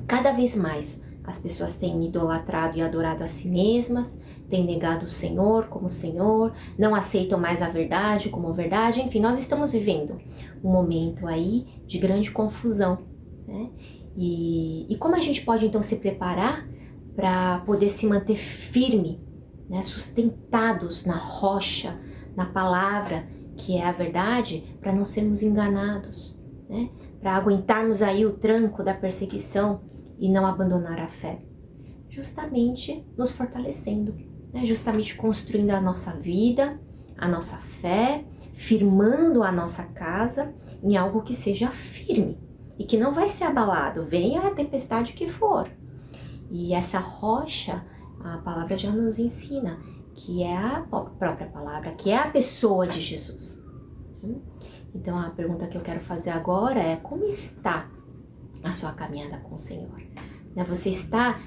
Cada vez mais as pessoas têm idolatrado e adorado a si mesmas, têm negado o Senhor como Senhor, não aceitam mais a verdade como verdade. Enfim, nós estamos vivendo um momento aí de grande confusão, né? E como a gente pode então se preparar para poder se manter firme, né, sustentados na rocha, na palavra que é a verdade, para não sermos enganados, né, para aguentarmos aí o tranco da perseguição e não abandonar a fé? Justamente nos fortalecendo, né, justamente construindo a nossa vida, a nossa fé, firmando a nossa casa em algo que seja firme e que não vai ser abalado, venha a tempestade que for. E essa rocha, a palavra já nos ensina, que é a própria palavra, que é a pessoa de Jesus. Então a pergunta que eu quero fazer agora é: como está a sua caminhada com o Senhor? Você está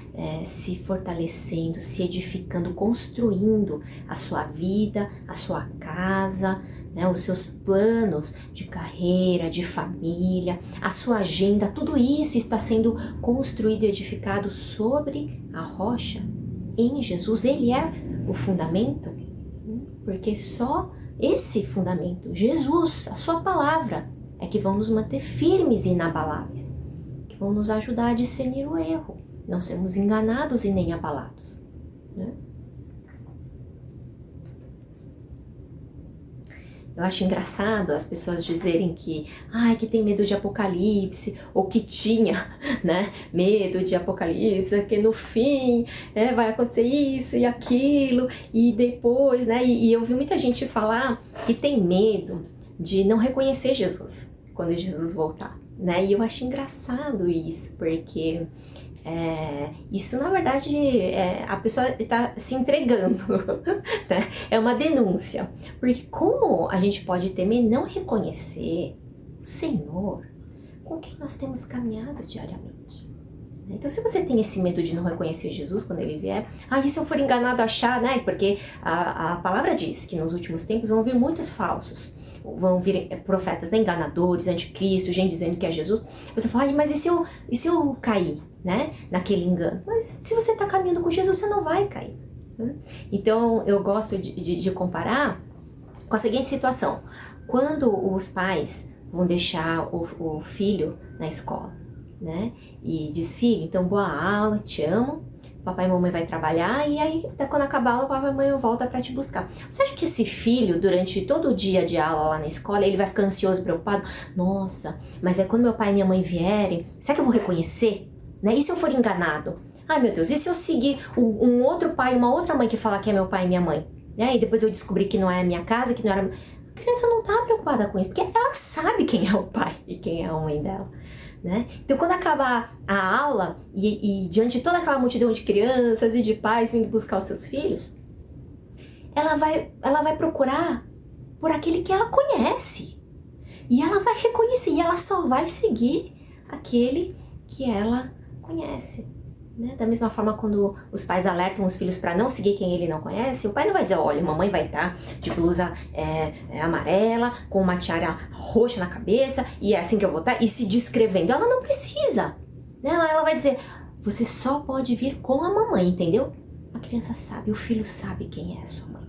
se fortalecendo, se edificando, construindo a sua vida, a sua casa, né, os seus planos de carreira, de família, a sua agenda, tudo isso está sendo construído e edificado sobre a rocha, em Jesus. Ele é o fundamento, porque só esse fundamento, Jesus, a sua palavra, é que vão nos manter firmes e inabaláveis, que vão nos ajudar a discernir o erro, não sermos enganados e nem abalados, né? Eu acho engraçado as pessoas dizerem que tem medo de Apocalipse, ou que tinha, né, medo de Apocalipse, porque no fim vai acontecer isso e aquilo, e depois, né, e eu vi muita gente falar que tem medo de não reconhecer Jesus quando Jesus voltar, né, e eu acho engraçado isso, porque isso na verdade a pessoa está se entregando, né? É uma denúncia, porque como a gente pode temer não reconhecer o Senhor com quem nós temos caminhado diariamente? Então se você tem esse medo de não reconhecer Jesus quando Ele vier, e se eu for enganado a achar, né? Porque a palavra diz que nos últimos tempos vão vir muitos falsos vão vir profetas, né, enganadores, anticristo, gente dizendo que é Jesus. Você fala, mas e se eu cair, né, naquele engano? Mas se você está caminhando com Jesus, você não vai cair. Né? Então, eu gosto de comparar com a seguinte situação. Quando os pais vão deixar o filho na escola, né, e diz, filho, então boa aula, te amo, papai e mamãe vai trabalhar, e aí até quando acabar a aula, papai e mamãe volta para te buscar. Você acha que esse filho, durante todo o dia de aula lá na escola, ele vai ficar ansioso, preocupado? Nossa, mas é quando meu pai e minha mãe vierem, será que eu vou reconhecer? Né? E se eu for enganado? Ai meu Deus, e se eu seguir um outro pai, uma outra mãe que fala que é meu pai e minha mãe? Né? E depois eu descobri que não é a minha casa, que não era... A criança não tá preocupada com isso, porque ela sabe quem é o pai e quem é a mãe dela. Né? Então, quando acabar a aula e diante de toda aquela multidão de crianças e de pais vindo buscar os seus filhos, ela vai procurar por aquele que ela conhece. E ela vai reconhecer, e ela só vai seguir aquele que ela conhece. Né? Da mesma forma, quando os pais alertam os filhos para não seguir quem ele não conhece, o pai não vai dizer, olha, mamãe vai estar de blusa amarela, com uma tiara roxa na cabeça, e é assim que eu vou estar, e se descrevendo. Ela não precisa. Né? Ela vai dizer, você só pode vir com a mamãe, entendeu? A criança sabe, o filho sabe quem é a sua mãe.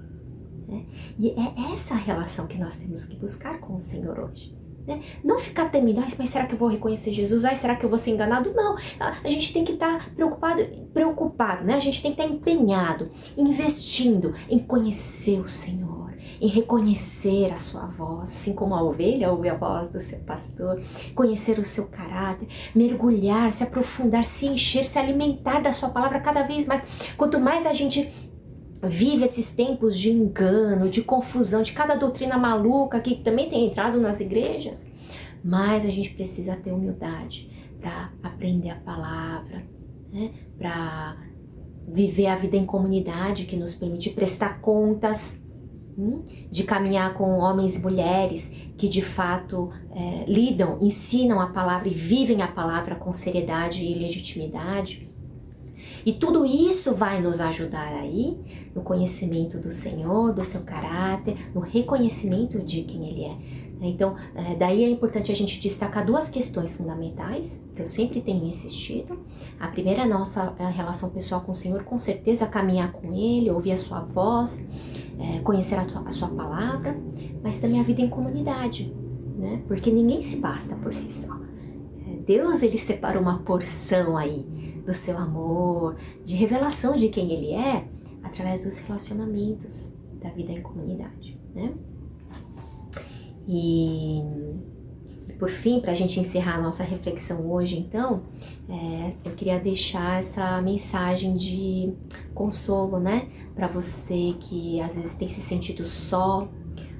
Né? E é essa a relação que nós temos que buscar com o Senhor hoje. Né? Não ficar temendo, mas será que eu vou reconhecer Jesus? Será que eu vou ser enganado? Não, a gente tem que estar preocupado, né? A gente tem que estar empenhado, investindo em conhecer o Senhor, em reconhecer a sua voz, assim como a ovelha ouve a voz do seu pastor, conhecer o seu caráter, mergulhar, se aprofundar, se encher, se alimentar da sua palavra cada vez mais. Quanto mais a gente vive esses tempos de engano, de confusão, de cada doutrina maluca que também tem entrado nas igrejas, mas a gente precisa ter humildade para aprender a palavra, né? Para viver a vida em comunidade que nos permite prestar contas, de caminhar com homens e mulheres que de fato lidam, ensinam a palavra e vivem a palavra com seriedade e legitimidade. E tudo isso vai nos ajudar aí no conhecimento do Senhor, do seu caráter, no reconhecimento de quem Ele é. Então, daí é importante a gente destacar duas questões fundamentais, que eu sempre tenho insistido. A primeira é a nossa relação pessoal com o Senhor, com certeza caminhar com Ele, ouvir a sua voz, conhecer a sua palavra, mas também a vida em comunidade, né? Porque ninguém se basta por si só. Deus, Ele separa uma porção aí do seu amor, de revelação de quem Ele é, através dos relacionamentos da vida em comunidade, né? E por fim, para a gente encerrar a nossa reflexão hoje, então, eu queria deixar essa mensagem de consolo, né? Para você que às vezes tem se sentido só,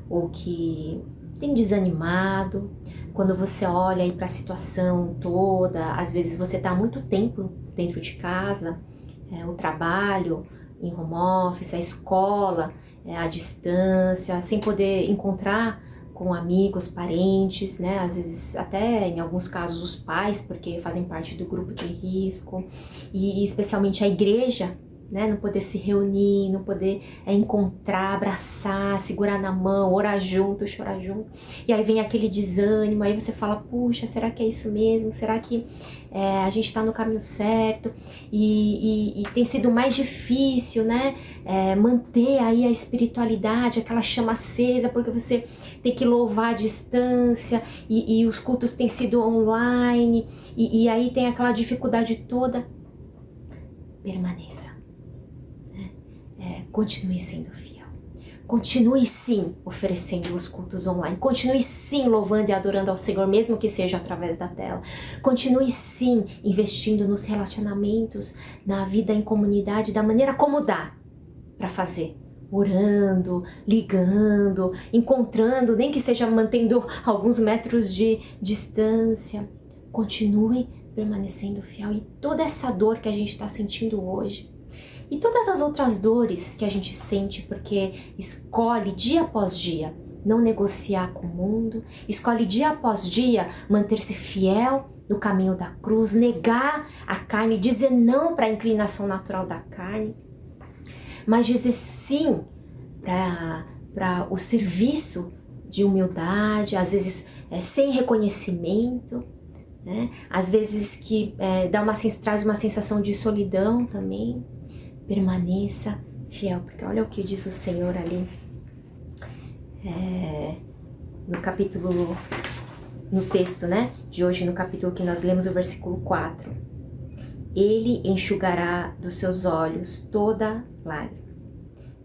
ou que tem desanimado, quando você olha aí para a situação toda, às vezes você está há muito tempo dentro de casa, o trabalho em home office, a escola, a distância, sem poder encontrar com amigos, parentes, né? Às vezes até em alguns casos os pais, porque fazem parte do grupo de risco, e especialmente a igreja, né? Não poder se reunir, não poder encontrar, abraçar, segurar na mão, orar junto, chorar junto. E aí vem aquele desânimo, aí você fala, puxa, será que é isso mesmo? Será que a gente está no caminho certo? E tem sido mais difícil, né? Manter aí a espiritualidade, aquela chama acesa, porque você tem que louvar à distância, e os cultos têm sido online, e aí tem aquela dificuldade toda. Permaneça. Continue sendo fiel. Continue sim oferecendo os cultos online. Continue sim louvando e adorando ao Senhor, mesmo que seja através da tela. Continue sim investindo nos relacionamentos, na vida em comunidade, da maneira como dá para fazer. Orando, ligando, encontrando, nem que seja mantendo alguns metros de distância. Continue permanecendo fiel. E toda essa dor que a gente está sentindo hoje, e todas as outras dores que a gente sente porque escolhe dia após dia não negociar com o mundo, escolhe dia após dia manter-se fiel no caminho da cruz, negar a carne, dizer não para a inclinação natural da carne, mas dizer sim para o serviço de humildade, às vezes sem reconhecimento, né? Às vezes que traz uma sensação de solidão também. Permaneça fiel, porque olha o que diz o Senhor ali no texto, né, de hoje, no capítulo que nós lemos, o versículo 4. Ele enxugará dos seus olhos toda lágrima.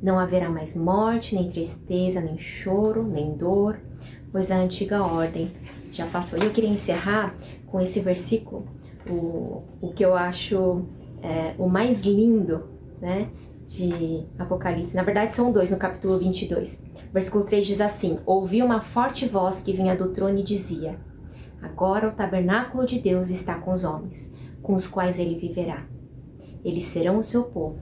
Não haverá mais morte, nem tristeza, nem choro, nem dor, pois a antiga ordem já passou. E eu queria encerrar com esse versículo, o que eu acho o mais lindo, né, de Apocalipse. Na verdade são dois, no capítulo 22. Versículo 3 diz assim: ouvi uma forte voz que vinha do trono e dizia: agora o tabernáculo de Deus está com os homens, com os quais ele viverá. Eles serão o seu povo.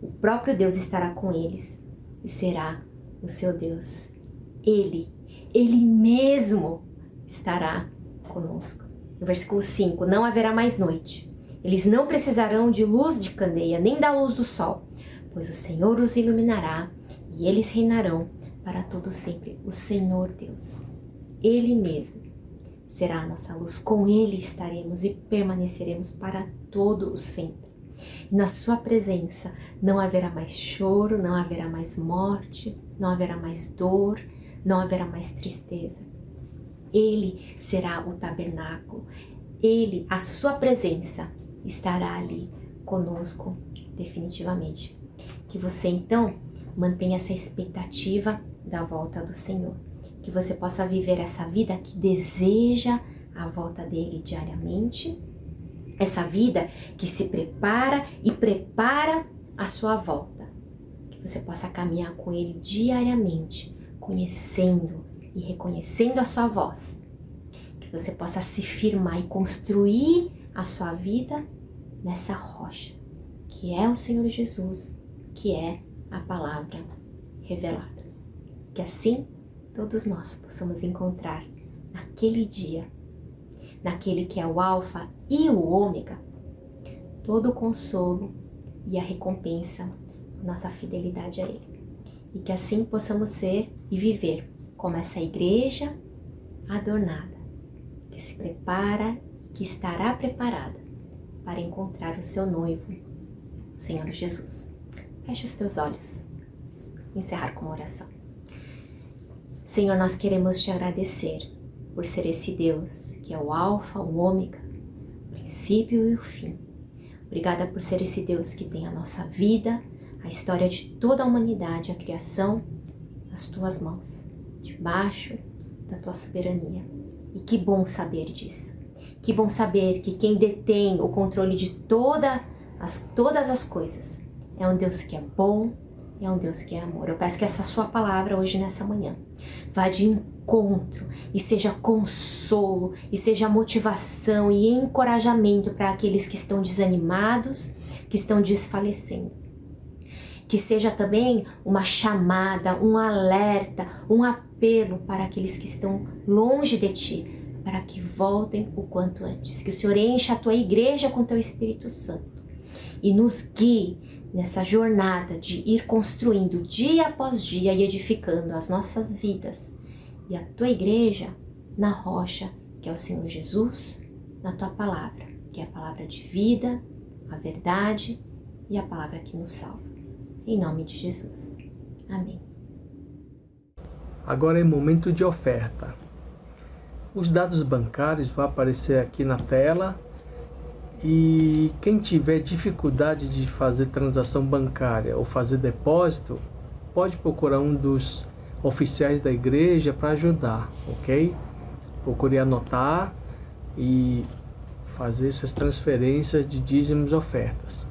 O próprio Deus estará com eles e será o seu Deus. Ele mesmo estará conosco. No versículo 5, não haverá mais noite. Eles não precisarão de luz de candeia, nem da luz do sol, pois o Senhor os iluminará e eles reinarão para todo sempre. O Senhor Deus, Ele mesmo, será a nossa luz. Com Ele estaremos e permaneceremos para todo o sempre. E na sua presença não haverá mais choro, não haverá mais morte, não haverá mais dor, não haverá mais tristeza. Ele será o tabernáculo. Ele, a sua presença, estará ali conosco definitivamente. Que você então mantenha essa expectativa da volta do Senhor. Que você possa viver essa vida que deseja a volta dele diariamente. Essa vida que se prepara e prepara a sua volta. Que você possa caminhar com ele diariamente, conhecendo e reconhecendo a sua voz. Que você possa se firmar e construir a sua vida nessa rocha, que é o Senhor Jesus, que é a palavra revelada. Que assim todos nós possamos encontrar naquele dia, naquele que é o alfa e o ômega, todo o consolo e a recompensa por nossa fidelidade a ele. E que assim possamos ser e viver como essa igreja adornada, que se prepara, que estará preparada para encontrar o seu noivo, o Senhor Jesus. Feche os teus olhos. Vamos encerrar com uma oração. Senhor, nós queremos te agradecer por ser esse Deus que é o alfa, o ômega, o princípio e o fim. Obrigada por ser esse Deus que tem a nossa vida, a história de toda a humanidade, a criação, nas tuas mãos, debaixo da tua soberania. E que bom saber disso. Que bom saber que quem detém o controle de todas as coisas é um Deus que é bom, é um Deus que é amor. Eu peço que essa sua palavra hoje, nessa manhã, vá de encontro e seja consolo, e seja motivação e encorajamento para aqueles que estão desanimados, que estão desfalecendo. Que seja também uma chamada, um alerta, um apelo para aqueles que estão longe de ti, para que voltem o quanto antes. Que o Senhor encha a tua igreja com teu Espírito Santo e nos guie nessa jornada de ir construindo dia após dia e edificando as nossas vidas e a tua igreja na rocha, que é o Senhor Jesus, na tua palavra, que é a palavra de vida, a verdade e a palavra que nos salva. Em nome de Jesus. Amém. Agora é momento de oferta. Os dados bancários vão aparecer aqui na tela e quem tiver dificuldade de fazer transação bancária ou fazer depósito, pode procurar um dos oficiais da igreja para ajudar, ok? Procure anotar e fazer essas transferências de dízimos e ofertas.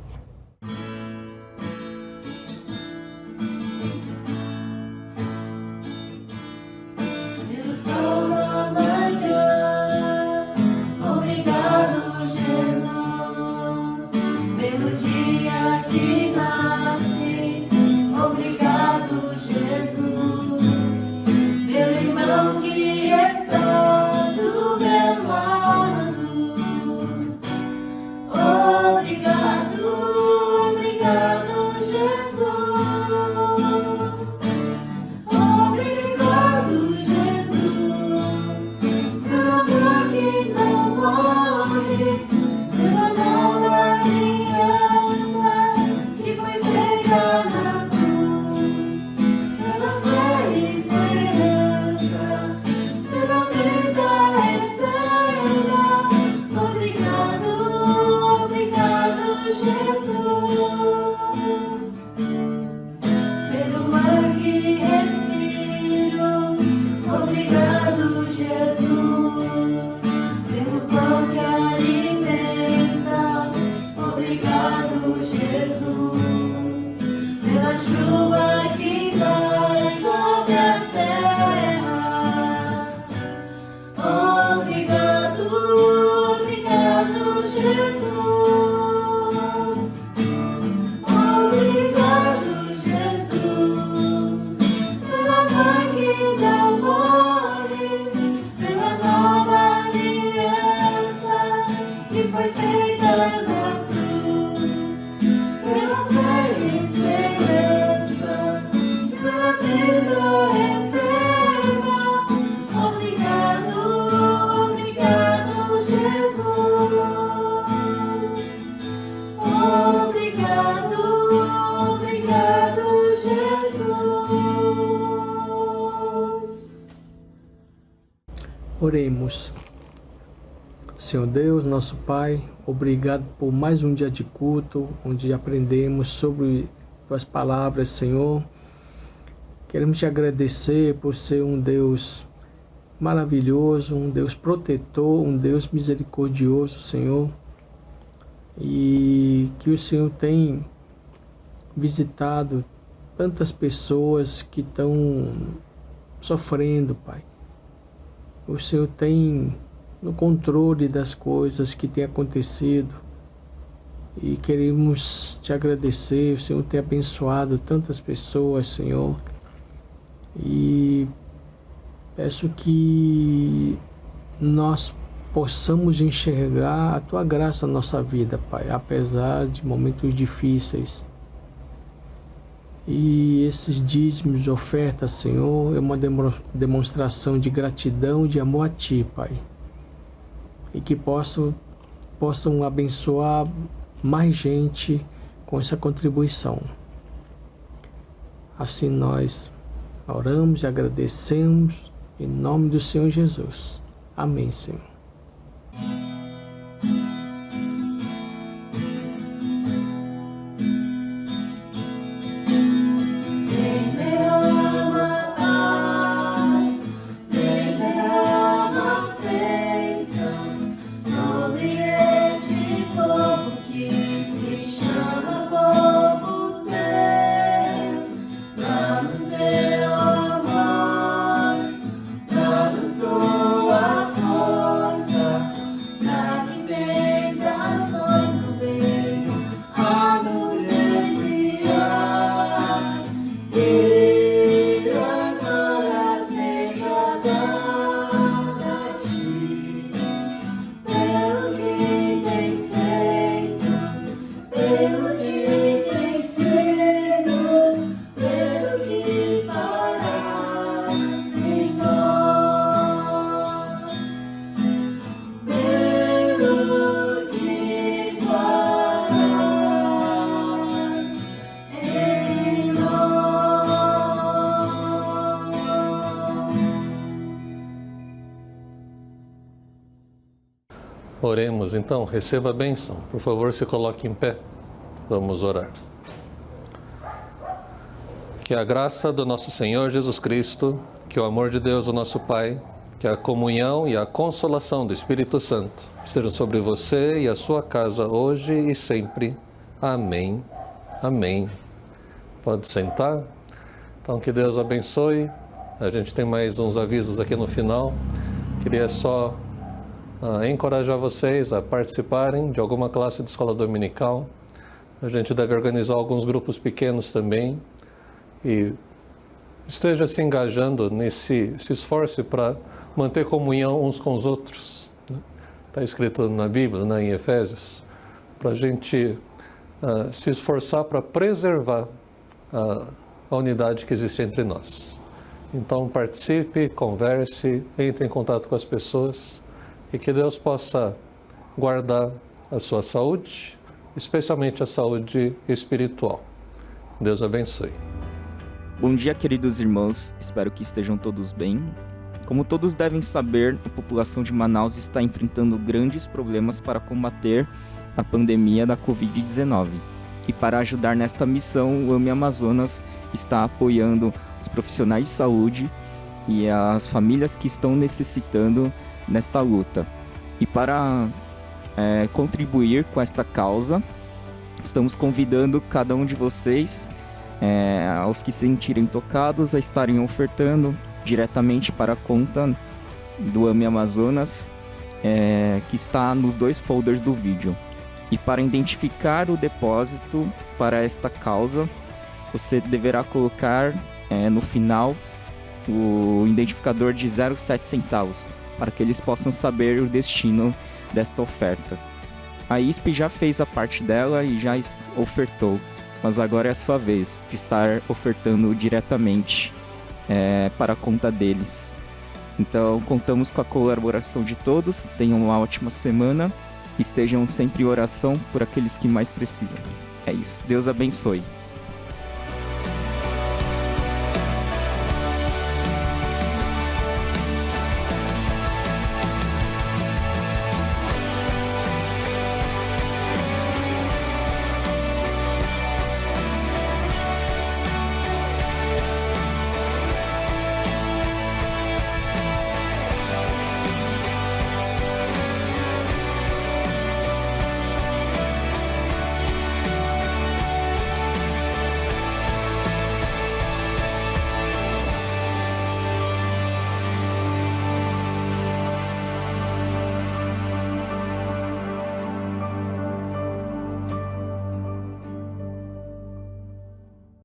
Obrigado. chuva que cai sobre a terra. Obrigado, obrigado, Jesus. Obrigado, Jesus, pela mãe que não morre, pela nova aliança que foi feita na cruz, pela fé e esperança, pela vida eterna. Obrigado, obrigado, Jesus. Obrigado, obrigado, Jesus. Oremos. Senhor Deus, nosso Pai, obrigado por mais um dia de culto, onde aprendemos sobre Tuas palavras, Senhor. Queremos Te agradecer por ser um Deus maravilhoso, um Deus protetor, um Deus misericordioso, Senhor. E que o Senhor tem visitado tantas pessoas que estão sofrendo, Pai. O Senhor tem no controle das coisas que têm acontecido e queremos Te agradecer. O Senhor tem abençoado tantas pessoas, Senhor, e peço que nós possamos enxergar a Tua graça na nossa vida, Pai, apesar de momentos difíceis. E esses dízimos, ofertas, Senhor, é uma demonstração de gratidão, de amor a Ti, Pai. E que possam abençoar mais gente com essa contribuição. Assim nós oramos e agradecemos em nome do Senhor Jesus. Amém, Senhor. Oremos então, receba a bênção. Por favor, se coloque em pé. Vamos orar. Que a graça do nosso Senhor Jesus Cristo, que o amor de Deus, o nosso Pai, que a comunhão e a consolação do Espírito Santo estejam sobre você e a sua casa hoje e sempre. Amém. Amém. Pode sentar. Então, que Deus abençoe. A gente tem mais uns avisos aqui no final. Queria só encorajar vocês a participarem de alguma classe de escola dominical. A gente deve organizar alguns grupos pequenos também e esteja se engajando se esforce para manter comunhão uns com os outros. Está escrito na Bíblia, em Efésios, para a gente se esforçar para preservar a unidade que existe entre nós. Então participe, converse, entre em contato com as pessoas. E que Deus possa guardar a sua saúde, especialmente a saúde espiritual. Deus abençoe. Bom dia, queridos irmãos. Espero que estejam todos bem. Como todos devem saber, a população de Manaus está enfrentando grandes problemas para combater a pandemia da Covid-19. E para ajudar nesta missão, o AME Amazonas está apoiando os profissionais de saúde e as famílias que estão necessitando nesta luta. E para contribuir com esta causa, estamos convidando cada um de vocês aos que se sentirem tocados a estarem ofertando diretamente para a conta do AME Amazonas, que está nos 2 folders do vídeo. E para identificar o depósito para esta causa, você deverá colocar no final o identificador de 0,7 centavos, para que eles possam saber o destino desta oferta. A ISP já fez a parte dela e já ofertou, mas agora é a sua vez de estar ofertando diretamente para a conta deles. Então, contamos com a colaboração de todos. Tenham uma ótima semana. Estejam sempre em oração por aqueles que mais precisam. É isso. Deus abençoe.